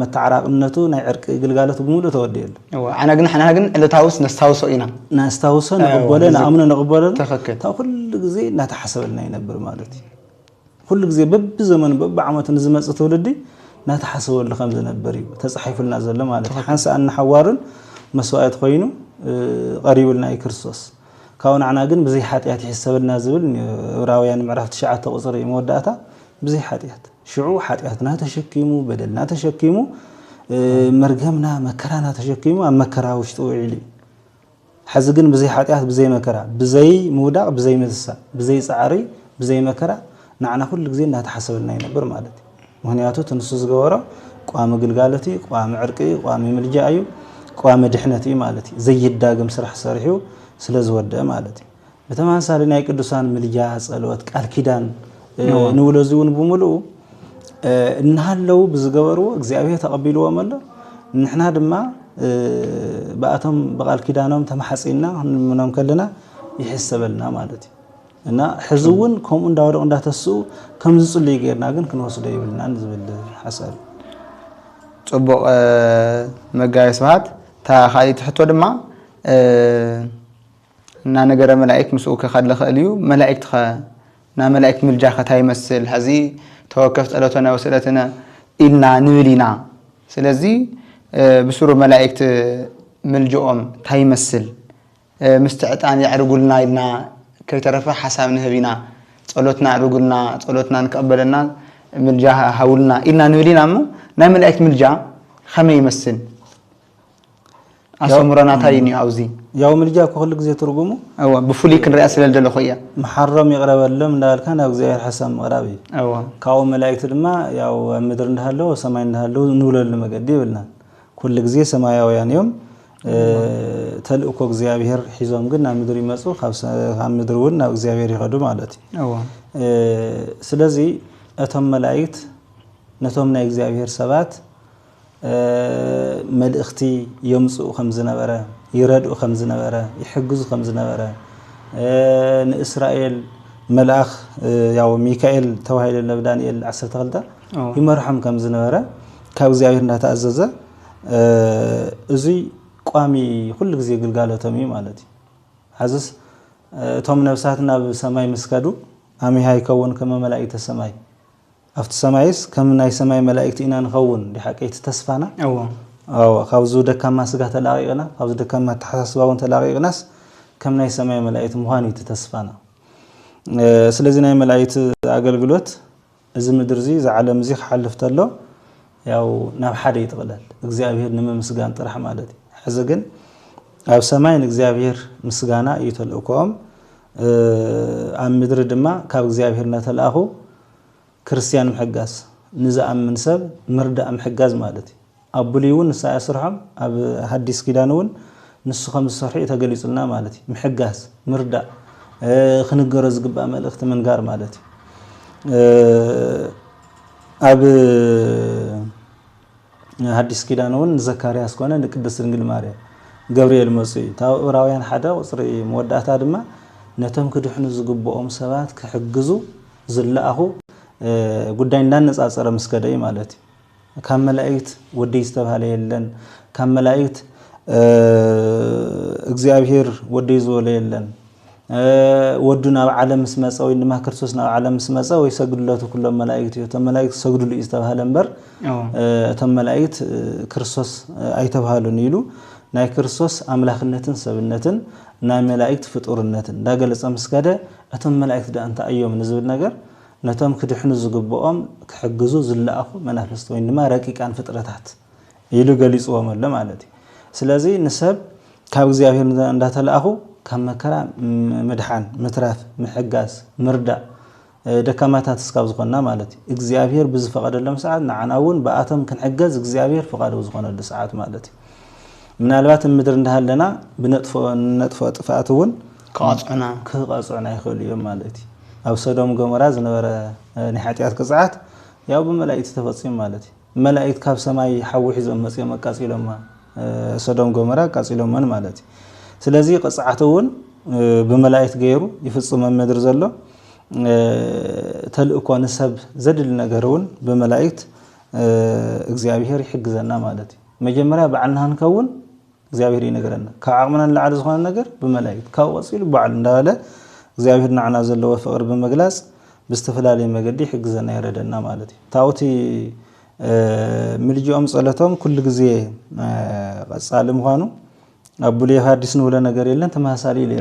መተዓራቅነቱ ናይ ዕርቅ ግልጋሎት ብሙሉ ተወዲየሎ አና ግን حنا ግን ዕለታውስ ነስታውሶ ኢና ነስታውሶ ነቅበለ ናአምነ ነቅበለ ታ ኩሉ ግዜ ናተሐሰበልና ይነብር ማለት ኩሉ ግዜ በብዘመን በብዓመት ንዝመጽ ተወልዲ ናተሐሰበሉ ከም ዝነብር እዩ ተጻሒፉልና ዘሎ ማለት ሓንሳ አን ሐዋርን መስዋዕት ኮይኑ قريبنا ክርስቶስ ካውን አና ግን በዚህ ኃጢአት ይحسبልና ዝብል ዕብራውያን ምዕራፍ 9 ተቆጽር ይመወዳታ በዚህ ኃጢአት ሽዑ ኃጢአትና ተሸኪሙ በደልና ተሸኪሙ መርገምና መከራና ተሸኪሙ አመከራ ውሽጡ ይሊ حز ግን በዚህ ኃጢአት በዚህ መከራ በዚህ ሙዳቅ በዚህ መዝሳ በዚህ ጻሪ በዚህ መከራ ናዕና ሁሉ ግዜ እናተሐሰብልና ይነብር ማለት ምክንያቱ ተንሱ ዝገበረ ቋም ግልጋለቲ ቋም ዕርቂ ቋም መልጃዩ ቋም ድሕነቲ ማለት ዘይዳግም ስራሕ ሰርሒው ስለዝወደ ማለት በተማሳለ ናይ ቅዱሳን መልጃ ጸሎት ቃል ኪዳን ንውለዙን በሙሉ እንሃለው ብዝገበርዎ እግዚአብሔር ተቀበልዎ ማለት ንሕና ድማ በአቶም በቃል ኪዳኖም ተማሐጽና ምንም ከለና ይحسበልና ማለት እና ሕዝውን ከም እንዳወደቅ እንዳተሱ ከም ዝጽልይ ጌርና ግን ክንወስደ ይብልና ዝብል ሐሳብ ጽቡቅ መጋይ ስብሐት ታኻይት ሕቶ ድማ እና ነገረ መላእክት ምስኡ ከኸለ ኸልዩ መላእክት ና መላእክት ምልጃ ኸታይ መስል ሐዚ ተወከፍ ጸሎተና ወሰለተና ኢልና ንብሊና ስለዚህ ብሱሩ መላእክት ملجؤهم تايمسل مستعطان يعرقولنا إلنا كي ترفع حساب نهبينا صلوتنا عرقولنا صلوتنا نقبلنا ملجا هاولنا إلنا نولينا مو ناي ملائكة ملجا خمي يمسل أسمرنا تايني أوزي يوم ملجا كل جزء ترجمه أوه بفولي كن رأس للدل خويا محرم يقرب اللهم دال كان أوزي حسن مغربي أوه كاو ملائكة الماء ياو مدرن هالو سماين هالو نول المجدي بلنا كل جزء سمايا ويان يوم تلقوا እግዚአብሔር ሒዞም ግን ናብ ምድር ይመጹ ካብ ምድሩን ናብ እግዚአብሔር ይኸዱ ማለት እዩ ስለዚ እቶም መላእክት ነቶም ናይ እግዚአብሔር ሰባት መልእኽቲ የምጽኡ ከም ዝነበረ ይረድኡ ከም ዝነበረ ይሕግዙ ከም ዝነበረ ንእስራኤል መልአኽ ያው ሚካኤል ተዋሂለ ለዳንኤል 12 ይመርሐም ከም ዝነበረ ካብ እግዚአብሔር እንዳተኣዘዘ እዚ ቋሚ ሁሉ ጊዜ ግልጋሎቶም ማለት እዩ አዘስ ቶም ነፍሳትና በሰማይ መስከዱ አሚሃ ይከውን ከመ መላእክተ ሰማይ አፍተ ሰማይስ ከም ናይ ሰማይ መላእክት ኢና ንኸውን ዲሐቀይት ተስፋና አዎ ካብዙ ደካማ ስጋ ተላቂቅና ካብዙ ደካማ ተሐሳስባውን ተላቂቅናስ ከም ናይ ሰማይ መላእክት ምዃን ተስፋና ስለዚህ ናይ መላእክት አገልግሎት እዚ ምድር እዚ ዘዓለም እዚ ሓልፍተሎ ያው ናብ ሓደ ይጥቅላል እግዚአብሔር ንመምስጋን ጥራሕ ማለት እዩ حزقن أو سماين إخزابير مسجانا يتلقوهم أم مدرد ما كاب إخزابير نتلاقو كريستيان محجاز نزاع من سب مرد أم حجاز مالتي أبوليون نساء سرهم أب حديث كدانون نسخم الصحيح تجلس لنا مالتي محجاز مرد خنجرز جب أمل أخت من جار مالتي أب حديث كدانون زكريا سكونا نقدس رنجل ماريا جبريل مسيح تاو راويان حدا وصري مودعات هذا نتم كدحن زجبهم سبات كحجزو زلأهو قدين ناس أصر مسكدي مالتي كم ملاقيت ودي استبها ليلن كم ملاقيت إخزابير ودي زوليلن ودنا عالم اسمه أو إنما كرسوسنا عالم اسمه أو يسجد له كل ملائكته تم ملائكة سجدوا لي استبها لنبر تم ملائكة كرسوس أي تبها لنيلو ناي كرسوس أملاخنتن سبنتن ناي ملائكة فطورنتن دا جلس أمس كده أتم ملائكة ده أنت أيوم نزول نجر نتم كده حنو زجبهم كحجزو زل أخو منافستو إنما ركيك عن فترات يلو جلس وامر لما علتي سلازي نسب كابزي أبير ده تلاقو كم كرا مدحان متراف محجاز مردع دكامات تسكاب زقنا مالتي إخزابير بز فقد اللهم ساعد نعناون بأتم كن حجاز إخزابير فقد وزقنا الساعات مالتي من الوقت المدرن ده لنا بنطفأ طفأتون قاطعنا يخول يوم مالتي أو صدام جمراز نور نحاتيات قزعات يا أبو ملائكة تفصيل مالتي ملائكة كاب سماي حوي حزم مسيا مكاسي لما صدام جمرا كاسي لما مالتي سلازي قصعتون بملائكة غيرو يفصم مدرز الله تلقوا نسب زد النجارون بملائكة إخزابير يحجزنا مالتي مجمرة بعنا نكون إخزابير ينجرنا كعمنا العرض خان النجر بملائكة كوصيل بعنا لا إخزابير نعنا زل وفقر بمجلس باستفلال مجدي حجزنا يردنا مالتي تعوتي ملجأ صلاتهم كل جزء سالم خانو أبو لي حديث ولا نجار يلنا تماسالي لي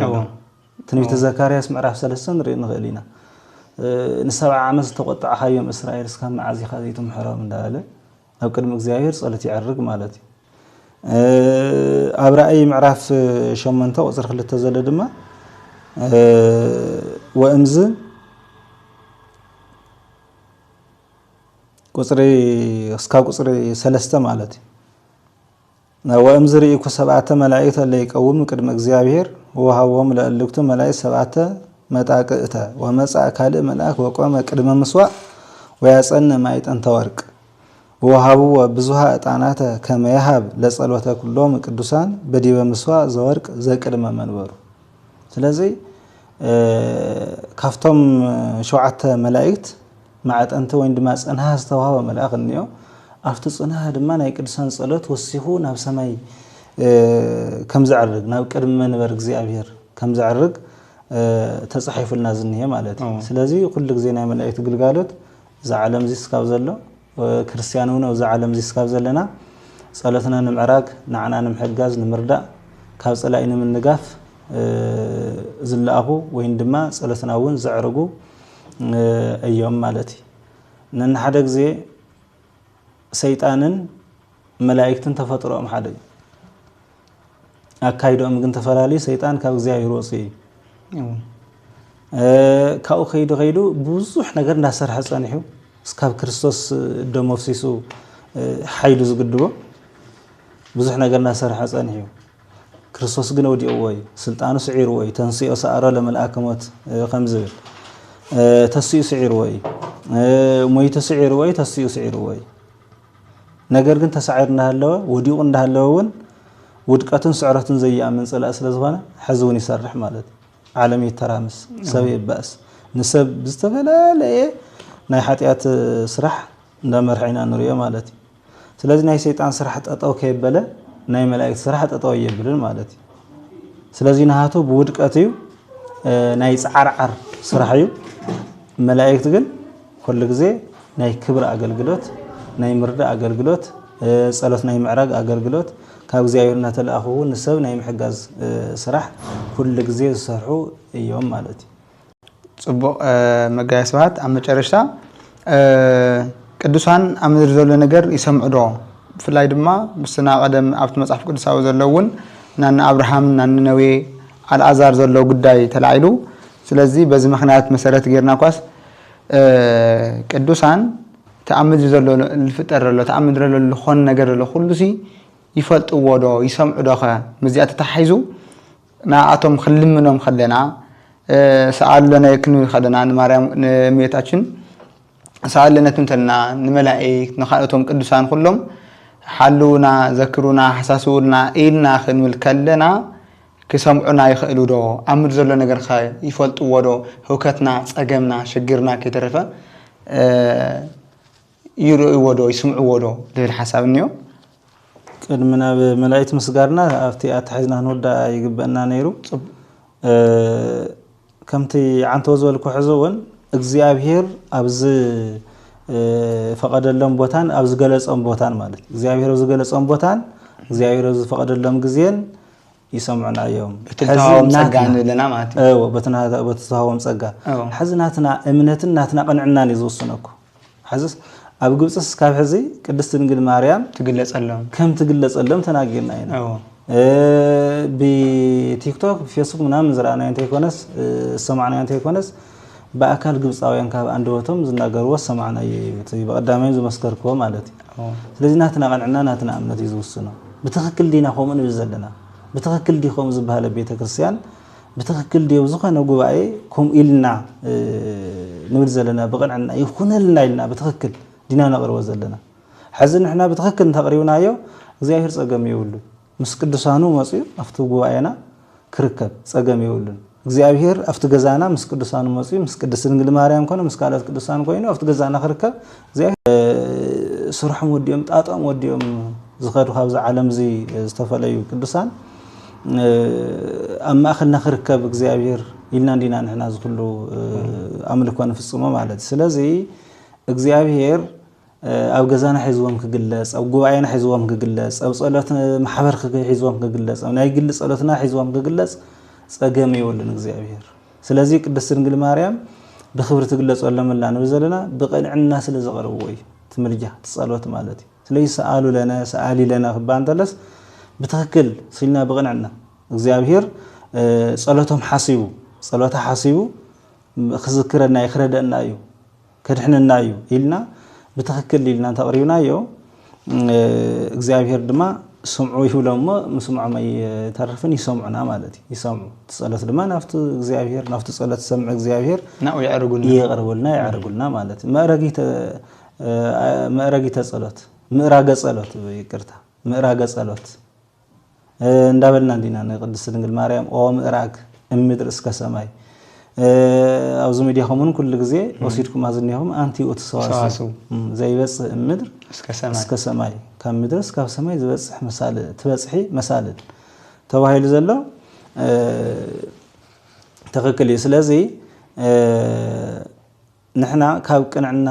تنبي تذكري اسمع راح سلسلة رين غلينا نسبع عمز تقطع خيم إسرائيل سكان معزي خذيتهم حرام داله أو كلمة زاهر صلتي عرق مالتي أبرأي معرف شمنته وصر خلت تزلد ما وأمز قصري سكاو قصري سلسته مالتي وأمزري يكو 7 ملائكة اللي يقوم قدم እግዚአብሔር وهاوهم لألكت ملائكة 7 متاقئتا ومصع كالئ ملائك وقام قدم مسواء ويصن مايت انت ورق وهابو بزها اطانات كما يهاب لصلوته كلهم قدوسان بديبه مسواء زورق زقدم منبر ስለዚህ ካፍቶም 7 ملائكة معت انت وين دما صنها استوها ملائك نيو أفتح صنها دمان هاي كرسان صلوت وسيهو ناب سماي كم زعرق ناب كرم من برق زيابير كم زعرق تصحيف الناس النهاية مالتي سلازي كل زينا ملائكة قلقالت زعلم زي سكاب زلو كريستيانونا وزعلم زي سكاب زلنا ጸሎትና ንምዕራግ ንዓና ንምሕጋዝ ንምርዳእ ካብ ጸላኢ ንምንጋፍ ዝለኣኹ ወይ ድማ ጸሎትና እውን ዘዕርጉ እዮም ማለት እዩ ነንሓደ ግዜ ሰይጣንን መላእክትን ተፈጥሮኦም ሓደ አካይዶም ግን ተፈላለዩ ሰይጣን ካብ እግዚአብሔር ወፅዩ ካው ኸይዱ ብዙሕ ነገር እንዳሰርሐ ጸኒሑ እስካብ ክርስቶስ ደሞ ፍሲሱ ሓይሉ ዝግድቦ ብዙሕ ነገር እንዳሰርሐ ጸኒሑ ክርስቶስ ግን ወዲኡዎ ስልጣኑ ስዒርዎ ተንሲኦ ሰአሮ ለመልአከ ሞት ከም ዝብል ተስዩ ስዒርዎ ሞይቱ ስዒርዎ ተስዩ ስዒርዎ ነገር ግን ተሳዒር እንዳሃለወ ወዲኡ እንዳሃለወን ውድቀቱን ስዕረቱን ዘያምን ጸላእ ስለዝኾነ ሕዝውን ይሰርሕ ማለት ዓለም ይተራምስ ሰብ ይባስ ንሰብ ዝተፈላለየ ናይ ኃጢአት ስራሕ እንደመርሒና ንሪዮ ማለት ስለዚህ ናይ ሰይጣን ስራሕ ጠጠው ከይበለ ናይ መላእክት ስራሕ ጠጠው ይብልን ማለት ስለዚህ ናሃቱ ብውድቀት እዩ ናይ ጻዓርዓር ስራሕ እዩ መላእክት ግን ኩሉ ግዜ ናይ ክብር አገልግሎት ናይ ምርዳ አገልግሎት ጸሎት ናይ ምዕራግ አገልግሎት ካብ እግዚአብሔር እናተላእኹ ንሰብ ናይ ምሕጋዝ ስራሕ ኩሉ ግዜ ዝሰርሑ እዮም ማለት ጽቡቕ መጋይ ስብሐት ኣብ መጨረሻ ቅዱሳን ኣብ ምድሪ ዘሎ ነገር ይሰምዑ ዶ ብፍላይ ድማ ምስና ቀደም ኣብቲ መጽሓፍ ቅዱሳዊ ዘለውን ናና አብርሃም ናና ነዌ አልዓዛር ዘሎ ጉዳይ ተላዒሉ ስለዚህ በዚህ ምክንያት መሰረት ጌርና ኳስ ቅዱሳን ተአምድ ዘሎ ልፍጠር ዘሎ ተአምድ ዘሎ ልኾን ነገር ዘሎ ሁሉሲ ይፈልጥዎ ዶ ይሰምዑ ዶኸ መዚያት ተታሒዙ ናኣቶም ክልምኖም ከለና ሰአለና ክንብል ከለና ንማርያም ንእመቤታችን ሰአለና ትንተልና ንመላእክት ንኻልኦቶም ቅዱሳን ሁሉም ሓሉና ዘክሩና ሓሳስቡና ኢልና ክንብል ከለና ክሰምዑና ይኽእሉ ዶ አምድ ዘሎ ነገር ኸ ይፈልጥዎ ዶ ህውከትና ጸገምና ሽግርና ከይተረፈ ይርእይዎ ዶ ይስምዑዎ ዶ ዝብል ሓሳብ እንዮ ቅድምና በመላእክት ምስጋርና ኣብቲ ኣታሒዝና ንወዳ ይግበአና ነይሩ ከምቲ ዓንቶ ዝበልኩ ሕዞውን እግዚአብሔር ኣብዚ ፈቀደሎም ቦታን ኣብዚ ገለጾም ቦታን ማለት እግዚአብሔር ኣብዚ ገለጾም ቦታን እግዚአብሔር ኣብዚ ፈቀደሎም ግዜን ይሰምዑና እዮም በትታውም ጸጋ ንለና ማለት በትታውም ጸጋ ሓዝናትና እምነትን ናትና ቀንዕናን ይዝውስነኩ ሓዝስ ኣብ ግብጽስ ካብ ሕዚ ቅድስት ድንግል ማርያም ትግለጸሎም ከም ትግለጸሎም ተናጊርና ኢና በቲክቶክ ፌስቡክ ምናምን ዝራእና እንተይኮነስ ሰማዕና እንተይኮነስ በአካል ግብጻውያን ካብ አንደወቶም ዝናገርዎ ሰማዕና በቀዳማይ ዝመስከርክዎ ማለት ስለዚህ ናትና ቀንዕና ናትና እምነት ይዝውስኖ ብትክክል ዲና ኾምን ብዘለና ብትክክል ዲኾም ዝበሃለ ቤተክርስቲያን بتخكل ديو زخنا جوعي كم إلنا نقول زلنا بقنعنا يخون لنا إلنا بتخكل دينا نقر وزلنا حزن إحنا بتخكل تقريبنا يو زي هرس أجمع يقولون مسكد سانو مصير أفتو جوعينا كركب أجمع يقولون زي هير أفتو جزانا مسكد سانو مصير مسكد سنجل ماريام كنا مسكالات كد سانو كوينو أفتو جزانا كركب زي سرح موديوم تأطأ موديوم زخير خابز عالم زي استفليو كدسان أما أخلنا خركب إغزابير إلنا دينا نحن كله أملكوا نفسهم مالت سلازي إغزابير أو جزانا حزوهم كجلس أو جوعنا حزوهم كجلس أو صلاتنا محبر حزوهم كجلس أو نايجل صلاتنا حزوهم كجلس سأجمع يقولون إغزابير سلازي كدس رجل مريم بخبرة تجلس ولا من اللي نزلنا بقى الناس اللي زغروي تمرجع تصلوات مالتي سلي سألوا لنا سألي لنا باندلس بتخكل سيلنا بغنعنا እግዚአብሔር ጸሎቶም ሐሲቡ ጸሎታ ሐሲቡ خذكرنا يخردنا እዩ ከድሕነና እዩ ኢልና بتخكل ኢልና ተقሪብና እዩ እግዚአብሔር ድማ ስምዑ ይብሎሞ መስምዑ ማይ ተርፍን ይሰምዑና ማለት ይሰምዑ ጸሎት ድማ ናፍቱ እግዚአብሔር ናፍቱ ጸሎት ሰምዕ እግዚአብሔር ናው ያርጉልና ማለት ማዕረጊተ ጸሎት ምዕራገ ጸሎት ይቅርታ ምዕራገ ጸሎት እንዳበልና እንዲና ቅድስት ድንግል ማርያም ኦ ምዕራግ እምድር እስከ ሰማይ አውዙ ሚዲያኹምን ኩሉ ግዜ ወሲድኩም አዝኒሁም አንቲ ወትሰዋሱ ዘይበጽ እምድር እስከ ሰማይ ካብ ምድር እስከ ሰማይ ዝበጽሕ መሳል ትበጽሒ መሳል ተባሂሉ ዘሎ ተኸክል ስለዚ ንሕና ካብ ቅንዕና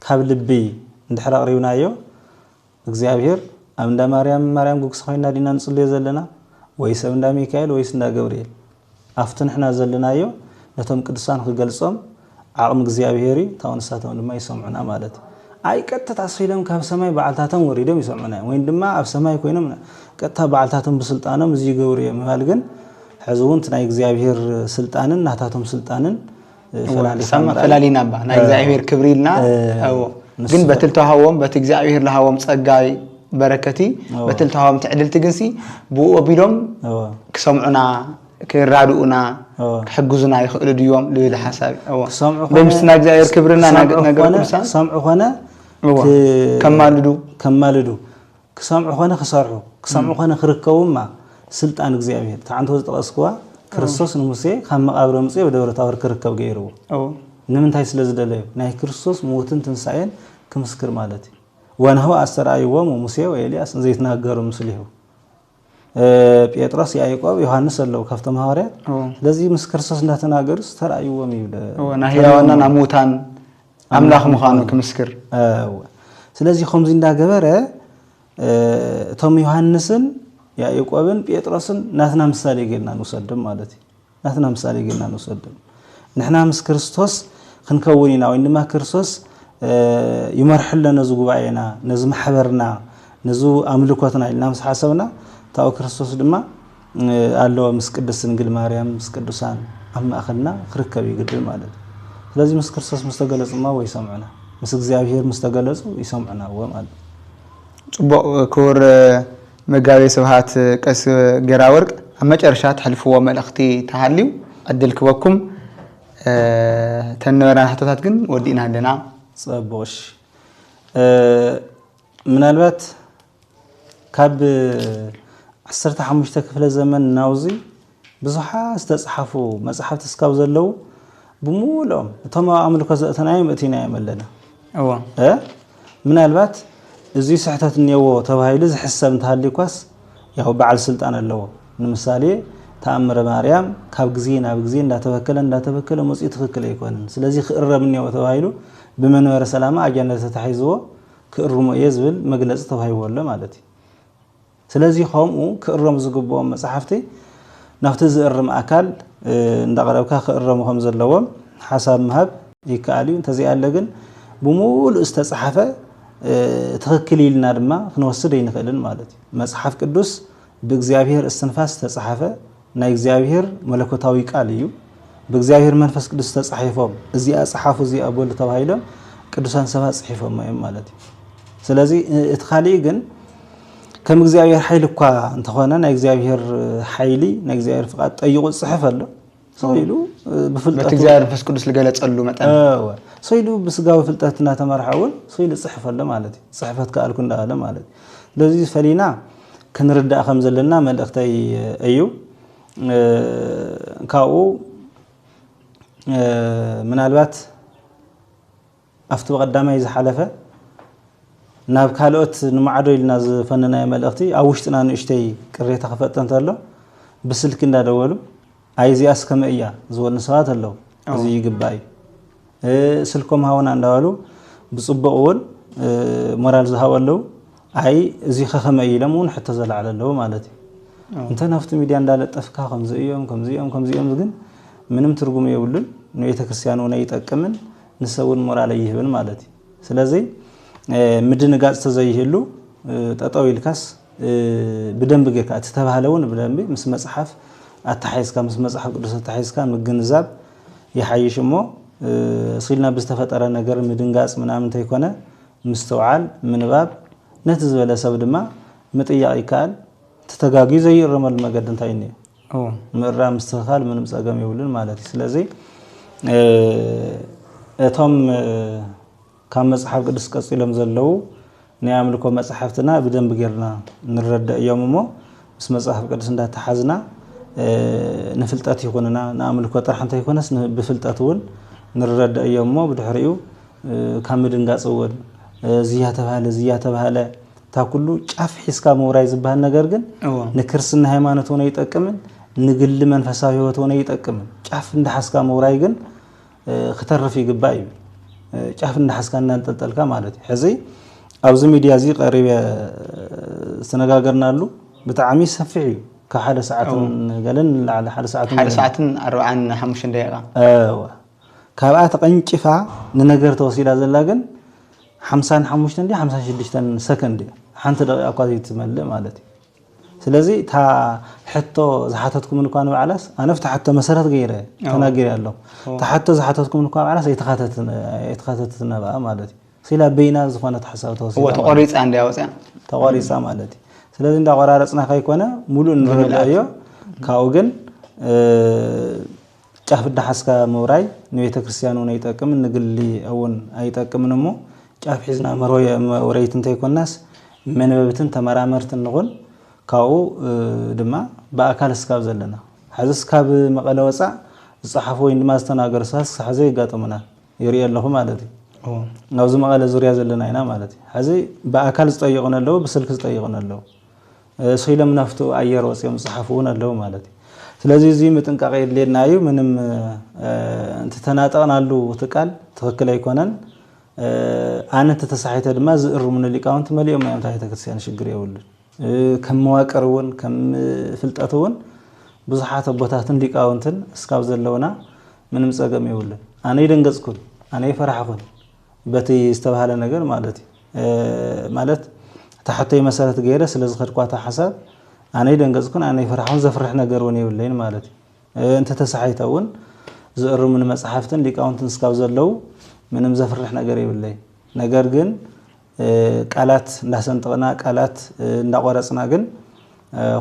ካብ ልቢ እንድሕር አቅሪብናዮ እግዚአብሔር أمدا مريم قوكس خاينا دينا نصلي زلنا ويس أمدا ميكائيل ويس أمدا جبريل أفتن إحنا زلنا يو نتهم قدسان خجلسهم عقم እግዚአብሔሪ ታውንሳተው ድማ ይሰምዑና ማለት አይ ቀጥታ ታስሪለም ካብ ሰማይ በዓልታተም ወሪደም ይሰምዑና ወይ ድማ ኣብ ሰማይ ኮይኖም ቀጥታ በዓልታተም በስልጣኖም እዚ ገብሩ የማል ግን ሕዝቡን ናይ እግዚአብሔር ስልጣንን ናታቶም ስልጣንን ፈላሊና ባ ናይ እግዚአብሔር ክብሪልና አዎ ግን በትልተሃዎም በት እግዚአብሔር ለሃዎም ጸጋይ በረከቲ በትልተሃዎም ትዕድልቲ ግንሲ ብኡ ቢሎም ክሰምዑና كرادونا كحجزنا يخلو اليوم للحساب بمسنا جزائر كبرنا نقول سامع خنا كمالدو كسامع خنا خسروا كسامع خنا خركوا ما سلطان جزائر تعنتو تقصقوا كريستوس نمسي خم قبر مسي بدور تاور كركب غيرو نمن تاي سلازدله ناي كريستوس موتن تنساين كمسكر مالتي وانا هو اسرايوم وموسى وإلياس زيت ناغرو مسليو ጴጥሮስ ያዕቆብ ዮሐንስ አለው ከፍተም ሐዋርያት ለዚህ ምስክርሶስ እንደተናገሩስ ተራእዩም ይብለ ወናህያውና ናሙታን አምላኽ መኻኑ ከመስክር ስለዚህ ኸምዚ እንዳገበረ ቶም ዮሐንስን ያዕቆብን ጴጥሮስን ናትና ምሳሌ ገልና ንወሰድም ማለት ናትና ምሳሌ ገልና ንወሰድም ንሕና ምስ ክርስቶስ ክንከውኒና ወይ ድማ ክርስቶስ ይመርሕለና ዝጉባኤና ነዝ ማሕበርና ነዙ አምልኮትና ኢልና ምስ ሓሰብና ታው ክርስቶስ ድማ አለው ምስ ቅድስት ድንግል ማርያም ምስ ቅዱሳን አማኸልና ክርከብ ይግድል ማለት ስለዚህ ምስ ክርስቶስ መስተገለጽማ ወይ ሰምዑና ምስ እግዚአብሔር መስተገለጹ ይሰምዑና ወማለት ጽቡቅ ክብር መጋቤ ስብሐት ቀስ ገራወርቅ አመጨረሻ ተሐልፍዎ መልእክቲ ተሃልዩ አድልክወኩም ተነወራን ሐተታት ግን ወዲና እንደና ጽቡሽ ምናልባት ካብ 15 ክፍለ ዘመን ናውዚ ብዙሓ ዝተጻሕፉ መጽሐፍት እስካው ዘለው ብሙሉኦም እቶም አምልኮ ዘእተናዮም እቲና የመለና ምናልባት እዚ ስሕተት ንየዎ ተባሂሉ ዝሕሰብ እንተሃልይኳስ ያው በዓል ስልጣን አለው ንምሳሌ ተአምረ ማርያም ካብ ግዜ ናብ ግዜ እንዳተበከለ መጽኡ ትክክል አይኮንን ስለዚህ ክእረም ንየዎ ተባሂሉ በመንበረ ሰላማ አጀንዳ ተታሂዝዎ ክእርሙ የዝብል መግለጽ ተባሂወለ ማለት ስለዚህ ኸምኡ ክእረም ዝግቦም መጽሐፍቲ ናፍቲ ዝእርም አካል እንዳቀረብካ ክእረሙ ከም ዘለዎም ሐሳብ መሃብ ይካአሉ እንተዚህ ያለ ግን ብሙሉ ዝተጻሐፈ ትክክል ይልና ድማ ክንወስድ ይንኽልን ማለት መጽሐፍ ቅዱስ በእግዚአብሔር እስትንፋስ ተጻሐፈ ናይ እግዚአብሔር መለኮታዊ ቃል እዩ በእግዚአብሔር መንፈስ ቅዱስ ተጻሒፎም እዚ አጽሐፉ እዚ አቦል ተባሂሎም ቅዱሳን ሰባት ጽሒፎም ማለት ስለዚህ እትኻሊ ግን كم እግዚአብሔር ኃይል እኳ እንተሆነ ናይ እግዚአብሔር ኃይሊ ናይ እግዚአብሔር ፍቃድ ጠይቁ ጽሕፍ አለ ሰይሉ በፍልጠት እግዚአብሔር መንፈስ ቅዱስ ለገለጸሉ መጠን ሰይሉ በስጋው ፍልጠትና ተመርሐውን ሰይሉ ጽሕፍ አለ ማለት ጽሕፈት ከአልኩ እንዳለ ማለት ለዚህ ፈሊና ከንርዳ ከም ዘለና መልእክተይ እዩ ካኡ ምናልባት አፍቱ ቀዳማይ ዝሐለፈ ናብ ካልኦት ንማዓዶ ኢልና ዝፈነና መልእክቲ አውሽጥና ንእሽተይ ቅሬታ ከፈጠን ተሎ በስልክ እንዳደወሉ አይዚያስ ከመያ ዝወን ሰዓት አለው እዚ ይግባይ ስልኮም ሃውና እንዳዋሉ ብጽበውን ሞራል ዝሃወለው አይ እዚ ከመይ ለሙን حتى ዘላዓለው ማለት እንተ ናፍቱ ሚዲያ እንዳለጠፍካ ከምዚኦም ግን ምንም ትርጉም የብሉን ነው ቤተክርስቲያኑ ነው ይጠቅምን ንሰውን ሞራል ይህብን ማለት ስለዚህ ምድንጋጽ ተዘይህሉ ተጣው ይልካስ በደንብ ገካ ተተባሃለውን በደንብ ምስ መጽሐፍ አታሐይስካ ምስ መጽሐፍ ቅዱስ አታሐይስካ ምግንዛብ ይሐይሽሞ ሲልና በስተፈጠረ ነገር ምድንጋጽ ምናምን ተይኮነ ምስተውዓል ምንባብ ነትዝበለ ሰብ ድማ መጥያቅ ይካል ተተጋጊ ዘይረመል መገድ እንታይኒ ምራ ምስተኻል ምንም ጸገም ይውልን ማለት ስለዚህ እቶም ካብ መጽሐፍ ቅዱስ ቀጽሎም ዘለው ናይ አምልኮ መጽሐፍትና በደንብ ገርና ንረዳ እዮምሞ ምስ መጽሐፍ ቅዱስ እንዳተሐዝና ንፍልጠት ይኹንና ንአምልኮ ጥራሕ እንተ ይኮነስ ብፍልጠትውን ንረዳ እዮምሞ ብድሕሪኡ ካብ ምድንጋጽውን ዝያ ተባሃለ ታኩሉ ጫፍ ሒስካ መውራይ ዝባል ነገር ግን ንክርስና ሃይማኖት ሆነ ይጠቅምን ንግል መንፈሳዊ ህይወት ሆነ ይጠቅምን ጫፍ እንደሐስካ መውራይ ግን ከተረፍ ይግባይ ጫፍ እንደሐስካ እናንጠልጠልካ ማለት ሕዚ አብዚ ሚዲያ ዚ ቀሪበ استنغاغرنا له بتعامي سفعي كحد ساعة قالن على حد ساعة 45 دقيقة كابات قنچفا ننغر توصيلا زلاغن 55 دقيقة 56 سكند حنت دقيقة قادي تملئ مالتي ስለዚህ ታ ሕቶ ዝሓተትኩም እንኳን በዓላስ ኣነፍታ ሕቶ መሰረት ገይረ ተናገር ያለው ታ ሕቶ ዝሓተትኩም እንኳን በዓላስ የተኻተተና በአ ማለት ሲላ በይና ዝኾነ ተሐሳብ ተወሲዳ ወተቆሪጻ እንዲያወጽያ ተቆሪጻ ማለት ስለዚህ እንዳቆራረጽና ካይኮነ ሙሉ እንረዳዮ ካው ግን ጫፍ ዳሐስካ መውራይ ንቤተ ክርስቲያኑ ነው ይጠቅም ንግሊ አውን አይጠቅምን ሞ ጫፍ ሒዝና መውራይት እንተ ይኮናስ መንበብትን ተመራመርትን ንኹን ካው ድማ በአካል ስካብ ዘለና ሐዘስ ካብ መቀለ ወጻ ጽሐፍ ወይ ድማ ዝተናገር ሳስ ሐዘ ይጋጠመና ይሪ ያለሁ ማለት ነው ዝ መቀለ ዙሪያ ዘለና አይና ማለት ሐዘ በአካል ዝጠይቁናለው በስልክ ዝጠይቁናለው ሰይለም ናፍቶ አየር ወጽም ጽሐፉን አለው ማለት ስለዚህ እዚ መጥንቃቀ ይለናዩ ምንም እንት ተናጣናሉ ተቃል ተከክለ ይኮነን አንተ ተሳሒተ ድማ ዝእሩ ምን ሊቃውንት መልዮም ያምታ የተከሰያን ሽግር ይውል كم مواقرون كم فلتاتون بزحات بوتاتن ሊቃውንትን እስካብ ዘለውና ምንም ጸገም ይውል አኔ ደንገጽኩን አኔ ፈራሐኩን በቲ ዝተባሃለ ነገር ማለት ተሐተይ መሰረት ገይረ ስለዚህ ኸድኳታ ሐሳብ አኔ ደንገጽኩን አኔ ፈራሐውን ዘፍረህ ነገር ወኔ ይውልኝ ማለት እንተ ተሳሒተውን ዘሩ ምን መጽሐፍትን ሊቃውንትን እስካብ ዘለው ምንም ዘፍረህ ነገር ይውልኝ ነገር ግን ቃላት እንዳሰንጠና ቃላት እንዳቆረጽና ግን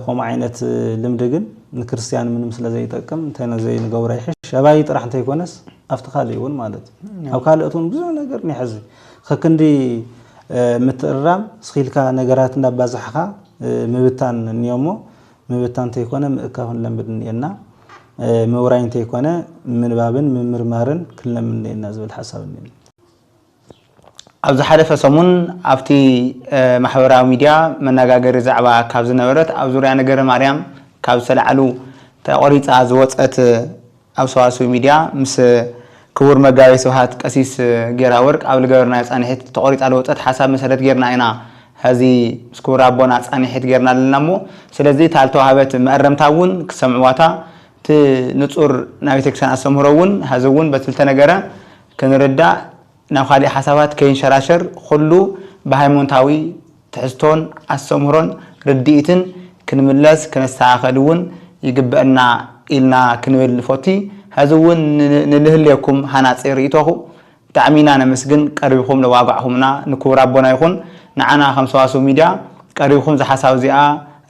ቆም አይነት ልምድ ግን ክርስቲያን ምንም ስለዚህ ይጠቅም ተነዘይ ንገብራ ይሕሽ ሸባይ ጥራህ እንተ ይኮነስ አፍተኻል ይውን ማለት አው ካልእቱን ብዙ ነገር ንሕዚ ከክንዲ ምትራም ስኺልካ ነገራት እንዳባዛሕኻ ምብታን ንዮሞ ምብታን እንተ ይኮነ ምእካሁን ለምድንየና መውራይ እንተ ይኮነ ምንባብን ምምርማርን ክለምንየና ዝብል ሐሳብ ንየና ኣብዚ ሓለፈ ሰሙን ኣብቲ ማሕበራዊ ሚድያ መነጋገሪ ዛዕባ ካብ ዝነበረት ኣብ ዙርያ ነገረ ማርያም ካብ ሰላዕሉ ተቆሪጻ ዝወፀት ኣብ ሰዋስው ሚድያ ምስ ክቡር መጋቤ ስብሃት ቀሲስ ጌራ ወርቅ ኣብ ልገበርና ጻኒሕት ተቆሪጻ ዝወፀት ሓሳብ መሰረት ጌርና ኢና هذه سكور أبونا ثاني حيت غيرنا للنمو سلذي تالتو هابت مقرمتاون كسمعواتا تنصور ناويتكسان أسمهرون هذاون بتلتنا جرا كنردا ناخالي حسابات كين شراشر خلو بهايمونتاوي تحستون أسمهرون رديتن كنملس كنستعخلون يجبنا إلنا كنول فوتي هذاون نلهليكم هنات سيريتوه تعمينا نمسجن قريبهم لواقعهمنا نكور أبونا يكون نعنا 5 ميديا قريبهم ذا حساب زيا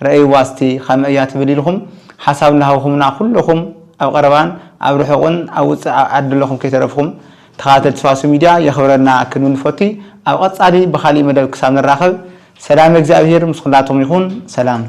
رأي واستي خمئيات بليلهم حساب لهمنا كلهم أو قربان أو روحون أو عدلهم كترفهم تخاطر 5 ميديا يخبرنا كنون فوتي أو قد صادي بخالي مدى كسان الراخب سلام اجزاء مسخلاتهم يكون سلام